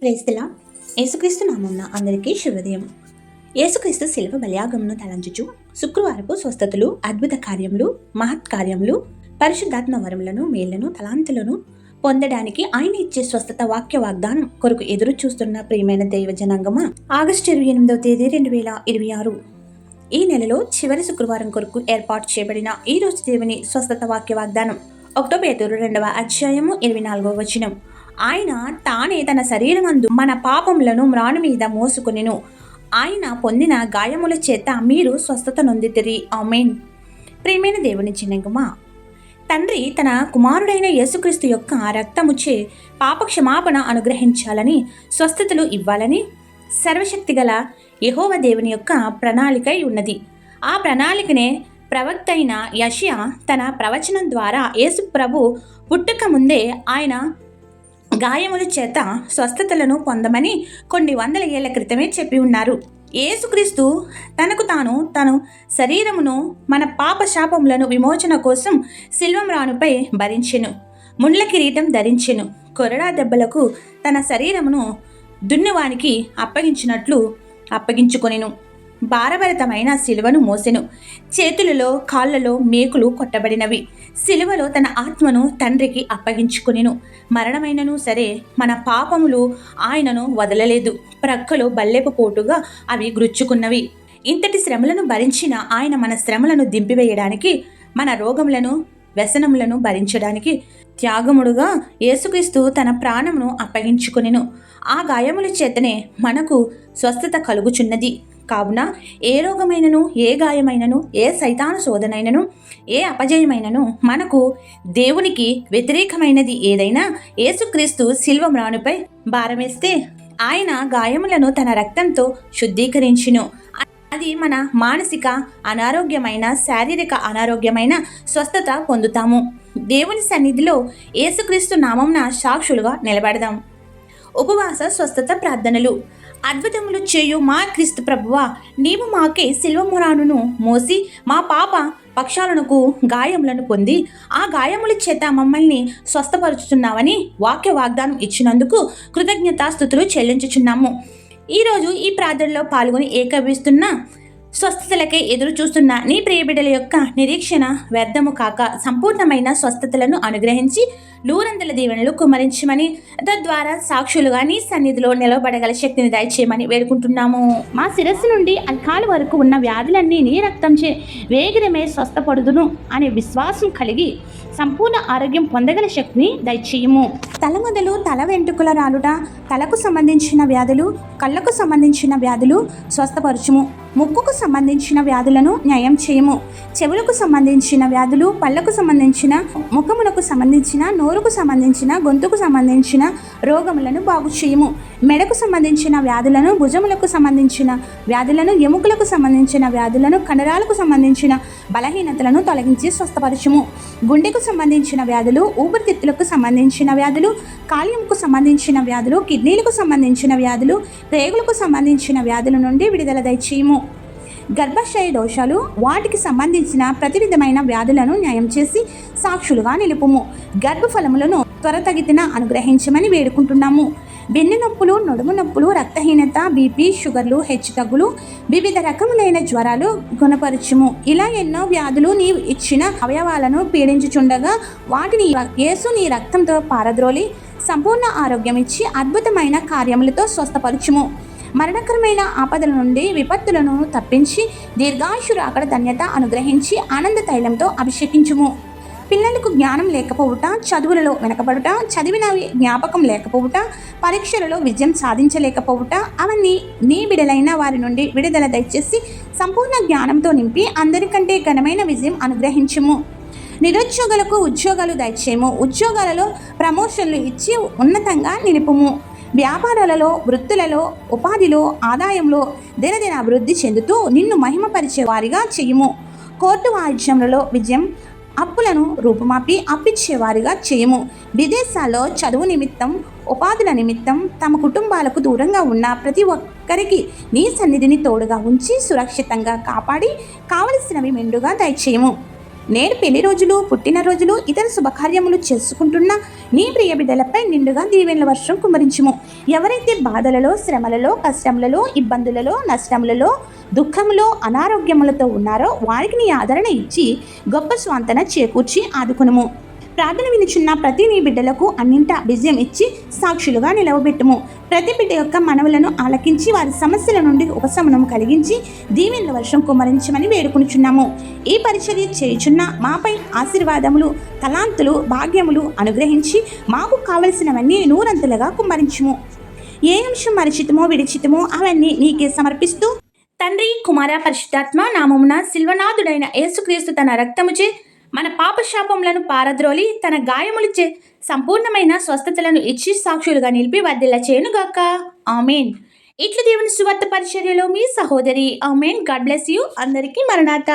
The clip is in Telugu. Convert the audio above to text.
Praise the lord. యేసుక్రీస్తు నామమున అందరికీ శుభోదయం. యేసుక్రీస్తు శిలువ బలియాగమును తలంచుచు శుక్రవారపు స్వస్థతలు, అద్భుత కార్యములు, మహత్ కార్యములు, పరిశుద్ధాత్మ వరములను, మేళ్లను, తలాంతులను పొందడానికి ఆయన ఇచ్చే స్వస్థత వాక్య వాగ్దానం కొరకు ఎదురు చూస్తున్న ప్రియమైన దైవ జనాంగమా, ఆగస్టు 28వ తేదీ 2026 ఈ నెలలో చివరి శుక్రవారం కొరకు ఏర్పాటు చేయబడిన ఈ రోజు దేవుని స్వస్థత వాక్య వాగ్దానం 1 పేతురు 2వ అధ్యాయము 24వ వచనం. ఆయన తానే తన శరీరమందు మన పాపములను మ్రాను మీద మోసుకొనెను, ఆయన పొందిన గాయముల చేత మీరు స్వస్థత నొందితిరి. ఆమేన్. ప్రియమైన దేవుని జనాంగమా, తండ్రి తన కుమారుడైన యేసుక్రీస్తు యొక్క రక్తముచే పాప క్షమాపణ అనుగ్రహించాలని, స్వస్థతలు ఇవ్వాలని సర్వశక్తిగల యెహోవా దేవుని యొక్క ప్రణాళిక ఉన్నది. ఆ ప్రణాళికనే ప్రవక్త అయిన యెషయా తన ప్రవచనం ద్వారా యేసు ప్రభు పుట్టక ముందే ఆయన గాయముల చేత స్వస్థతలను పొందమని కొన్ని వందల ఏళ్ల క్రితమే చెప్పి ఉన్నారు. యేసుక్రీస్తు తను శరీరమును మన పాప శాపములను విమోచన కోసం శిల్వమ్రానుపై భరించెను, ముండ్ల కిరీటం ధరించెను, కొరడా దెబ్బలకు తన శరీరమును దున్నువానికి అప్పగించినట్లు అప్పగించుకొనెను, భారభరితమైన శిలువను మోసెను, చేతులలో కాళ్లలో మేకులు కొట్టబడినవి, శిలువలో తన ఆత్మను తండ్రికి అప్పగించుకొనెను. మరణమైనను సరే మన పాపములు ఆయనను వదలలేదు, ప్రక్కలో బల్లెపు పోటుగా అవి గ్రుచ్చుకున్నవి. ఇంతటి శ్రమలను భరించిన ఆయన మన శ్రమలను దింపివేయడానికి, మన రోగములను వ్యసనములను భరించడానికి త్యాగముడుగా యేసుక్రీస్తు తన ప్రాణమును అప్పగించుకొనెను. ఆ గాయముల చేతనే మనకు స్వస్థత కలుగుచున్నది. కావున ఏ రోగమైనను, ఏ గాయమైనను, ఏ సైతాను శోధనైనను, ఏ అపజయమైనను, మనకు దేవునికి వ్యతిరేకమైనది ఏదైనా యేసుక్రీస్తు శిల్వ మ్రానుపై భారమేస్తే ఆయన గాయములను తన రక్తంతో శుద్ధీకరించును. అది మన మానసిక అనారోగ్యమైన, శారీరక అనారోగ్యమైన స్వస్థత పొందుతాము. దేవుని సన్నిధిలో యేసుక్రీస్తు నామమున సాక్షులుగా నిలబడదాం. ఉపవాస స్వస్థత ప్రార్థనలు. అద్భుతములు చేయు మా క్రీస్తు ప్రభువా, నీవు మాకే శిల్వమురానును మోసి మా పాప పక్షాలకు గాయములను పొంది ఆ గాయముల చేత మమ్మల్ని స్వస్థపరుచుతున్నావని వాక్య వాగ్దానం ఇచ్చినందుకు కృతజ్ఞతాస్తుతులు చెల్లించుచున్నాము. ఈరోజు ఈ ప్రార్థనలో పాల్గొని ఏకీభవిస్తున్న స్వస్థతలకై ఎదురు చూస్తున్న నీ ప్రియబిడ్డల యొక్క నిరీక్షణ వ్యర్థము కాక సంపూర్ణమైన స్వస్థతలను అనుగ్రహించి నూరంతల దీవెనలు కుమరించమని, తద్వారా సాక్షులుగా నీ సన్నిధిలో నిలవబడగల శక్తిని దయచేయమని వేడుకుంటున్నాము. మా శిరస్సు నుండి అల్కాల వరకు ఉన్న వ్యాధులన్నీ నీ రక్తంచే వేగిరమే స్వస్థపడుదును అనే విశ్వాసం కలిగి సంపూర్ణ ఆరోగ్యం పొందగల శక్తిని దయచేయము. తల మొదలు తల వెంట్రుకల రాలుట, తలకు సంబంధించిన వ్యాధులు, కళ్ళకు సంబంధించిన వ్యాధులు స్వస్థపరచుము. ముక్కుకు సంబంధించిన వ్యాధులను న్యాయం చేయము. చెవులకు సంబంధించిన వ్యాధులు, పళ్ళకు సంబంధించిన, ముఖములకు సంబంధించిన, నోరుకు సంబంధించిన, గొంతుకు సంబంధించిన రోగములను బాగు చేయము. మెడకు సంబంధించిన వ్యాధులను, భుజములకు సంబంధించిన వ్యాధులను, ఎముకలకు సంబంధించిన వ్యాధులను, కండరాలకు సంబంధించిన బలహీనతలను తొలగించి స్వస్థపరచుము. గుండెకు సంబంధించిన వ్యాధులు, ఊపిరితిత్తులకు సంబంధించిన వ్యాధులు, కాలేయంకు సంబంధించిన వ్యాధులు, కిడ్నీలకు సంబంధించిన వ్యాధులు, ప్రేగులకు సంబంధించిన వ్యాధుల నుండి విడుదల దయచేయము. గర్భాశయ దోషాలు, వాటికి సంబంధించిన ప్రతి విధమైన వ్యాధులను న్యాయం చేసి సాక్షులుగా నిలుపుము. గర్భఫలములను త్వరతగితిన అనుగ్రహించమని వేడుకుంటున్నాము. వెన్ను నొప్పులు, నడుము నొప్పులు, రక్తహీనత, బీపీ, షుగర్లు, హెచ్చుతగ్గులు, వివిధ రకములైన జ్వరాలు గుణపరచుము. ఇలా ఎన్నో వ్యాధులు నీవు ఇచ్చిన అవయవాలను పీడించుచుండగా వాటిని యేసు నీ రక్తంతో పారద్రోలి సంపూర్ణ ఆరోగ్యం ఇచ్చి అద్భుతమైన కార్యములతో స్వస్థపరచుము. మరణకరమైన ఆపదల నుండి విపత్తులను తప్పించి దీర్ఘాయుషు రాకడ ధన్యత అనుగ్రహించి ఆనంద తైలంతో అభిషేకించుము. పిల్లలకు జ్ఞానం లేకపోవుట, చదువులలో వెనకబడుట, చదివినవి జ్ఞాపకం లేకపోవుట, పరీక్షలలో విజయం సాధించలేకపోవుట, అవన్నీ నీ బిడలైన వారి నుండి విడుదల దయచేసి సంపూర్ణ జ్ఞానంతో నింపి అందరికంటే ఘనమైన విజయం అనుగ్రహించుము. నిరుద్యోగులకు ఉద్యోగాలు దయచేయము. ఉద్యోగాలలో ప్రమోషన్లు ఇచ్చి ఉన్నతంగా నిలుపుము. వ్యాపారాలలో, వృత్తులలో, ఉపాధిలో, ఆదాయంలో దినదిన అభివృద్ధి చెందుతూ నిన్ను మహిమపరిచే వారిగా చెయ్యము. కోర్టు వాయిద్యములలో విజయం, అప్పులను రూపుమాపి అప్పిచ్చేవారిగా చేయము. విదేశాల్లో చదువు నిమిత్తం, ఉపాధుల నిమిత్తం తమ కుటుంబాలకు దూరంగా ఉన్న ప్రతి ఒక్కరికి నీ సన్నిధిని తోడుగా ఉంచి సురక్షితంగా కాపాడి కావలసినవి మెండుగా దయచేయము. నేడు పెళ్లి రోజులు, పుట్టినరోజులు, ఇతర శుభకార్యములు చేసుకుంటున్న నీ ప్రియ బిడ్డలపై నిండుగా దీవెనల వర్షం కుమరించుము. ఎవరైతే బాధలలో, శ్రమలలో, కష్టములలో, ఇబ్బందులలో, నష్టములలో, దుఃఖములో, అనారోగ్యములతో ఉన్నారో వారికి నీ ఆదరణ ఇచ్చి గొప్ప స్వాంతన చేకూర్చి ఆదుకునుము. ప్రార్థన వినుచున్న ప్రతి నీ బిడ్డలకు అన్నింటా విజయం ఇచ్చి సాక్షులుగా నిలవబెట్టుము. ప్రతి బిడ్డ యొక్క మనవులను ఆలకించి వారి సమస్యల నుండి ఉపశమనం కలిగించి దీవెనల వర్షం కుమరించమని వేడుకొనుచున్నాము. ఈ పరిచర్య చేయుచున్న మాపై ఆశీర్వాదములు, తలాంతులు, భాగ్యములు అనుగ్రహించి మాకు కావలసినవన్నీ నూరంతులుగా కుమ్మరించుము. ఏ అంశం మరిచితమో విడిచితమో అవన్నీ నీకే సమర్పిస్తూ తండ్రి, కుమార, పరిశుద్ధాత్మ నామమున సిల్వనాథుడైన యేసుక్రీస్తు తన రక్తముచే మన పాపశాపములను పారద్రోలి తన గాయములచే సంపూర్ణమైన స్వస్థతలను ఇచ్చి సాక్షులుగా నిలిపి వర్ధిల్ల చేయునుగాక. ఆమెన్. ఇట్లు దేవుని సువార్త పరిచర్యలో మీ సహోదరి. ఆమెన్. God bless you. అందరికీ మరణాత.